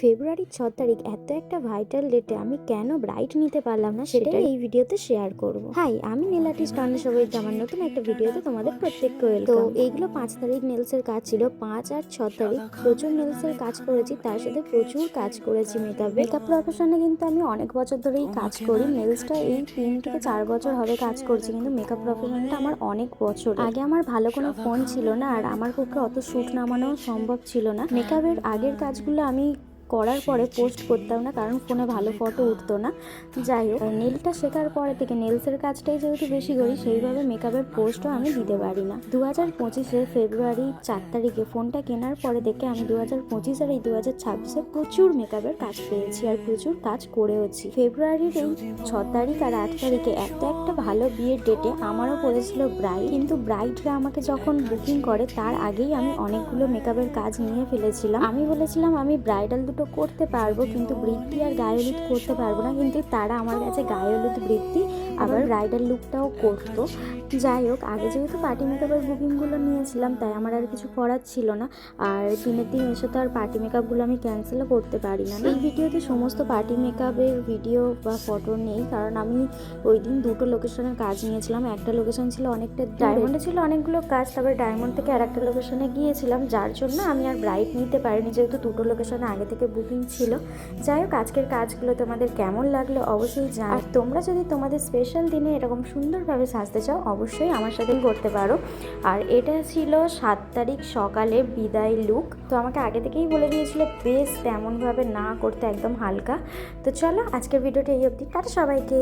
ফেব্রুয়ারির 6 তারিখ এত একটা ভাইটাল ডেটে আমি কেন ব্রাইট নিতে পারলাম না সেটাই এই ভিডিওতে শেয়ার করব। হাই, আমি নেল আর্টিস্ট অন্য সবাই আমার নতুন একটা ভিডিওতে তোমাদের প্রত্যেককে ওয়েলকাম। তো এইগুলো 5 তারিখ নেলসের কাজ ছিল। 5 আর 6 তারিখ প্রচুর নেলসের কাজ করেছি, তার সাথে প্রচুর কাজ করেছি মেকআপ প্রফেশনে। কিন্তু আমি অনেক বছর ধরেই কাজ করি। নেলসটা এই 3 থেকে 4 বছর হবে কাজ করছি, কিন্তু মেকআপ প্রফেশনটা আমার অনেক বছর। আগে আমার ভালো কোনো ফোন ছিল না, আর আমার পক্ষে অত শ্যুট নামানো সম্ভব ছিল না। মেকআপের আগের কাজগুলো আমি করার পরে পোস্ট করতাম না, কারণ ফোনে ভালো ফটো উঠতো না। যাই হোক, নেলটা শেখার পরে থেকে নেলসের কাজটাই যেহেতু বেশি করি, সেইভাবে মেকআপের পোস্টও আমি দিতে পারি না। 2025 ফেব্রুয়ারি 4 তারিখে ফোনটা কেনার পরে দেখে আমি 2025 আর এই 2026 প্রচুর মেকআপের কাজ পেয়েছি আর প্রচুর কাজ করেওছি। ফেব্রুয়ারির এই 6 তারিখ আর 8 তারিখে একটা ভালো বিয়ের ডেটে আমারও পড়েছিল ব্রাইড। কিন্তু ব্রাইডরা আমাকে যখন বুকিং করে তার আগেই আমি অনেকগুলো মেকআপের কাজ নিয়ে ফেলেছিলাম। আমি বলেছিলাম আমি ব্রাইডাল দুটো করতে পারবো, কিন্তু বৃদ্ধি আর গায়ে হলুদ করতে পারবো না। কিন্তু তারা আমার কাছে গায়ে হলুদ, বৃদ্ধি আবার ব্রাইডাল লুকটাও করতো। যাই হোক, আগে যেহেতু পার্টি মেকআপের বুকিংগুলো নিয়েছিলাম, তাই আমার আর কিছু করার ছিল না। আর দিনের দিন এসে তো আর পার্টি মেকআপগুলো আমি ক্যান্সেলও করতে পারি না। এই ভিডিওতে সমস্ত পার্টি মেকআপের ভিডিও বা ফটো নেই, কারণ আমি ওই দিন দুটো লোকেশনের কাজ নিয়েছিলাম। একটা লোকেশন ছিল অনেকটা ডায়মন্ডে, ছিল অনেকগুলো কাজ, তারপরে ডায়মন্ড থেকে আর একটা লোকেশনে গিয়েছিলাম, যার জন্য আমি আর ব্রাইট নিতে পারিনি, যেহেতু দুটো লোকেশনে আগে থেকে বুকিং ছিল। যাই হোক, আজকের কাজগুলো তোমাদের কেমন লাগলো অবশ্যই জানাও। আর তোমরা যদি তোমাদের স্পেশাল দিনে এরকম সুন্দরভাবে সাজতে চাও, অবশ্যই আমার সাথে করতে পারো। আর এটা ছিল 7 তারিখ সকালে বিদায় লুক। তো আমাকে আগে থেকেই বলে দিয়েছিল বেশ তেমনভাবে না করতে, একদম হালকা। তো চলো, আজকের ভিডিওটা এই অবধি। টাটা সবাইকে।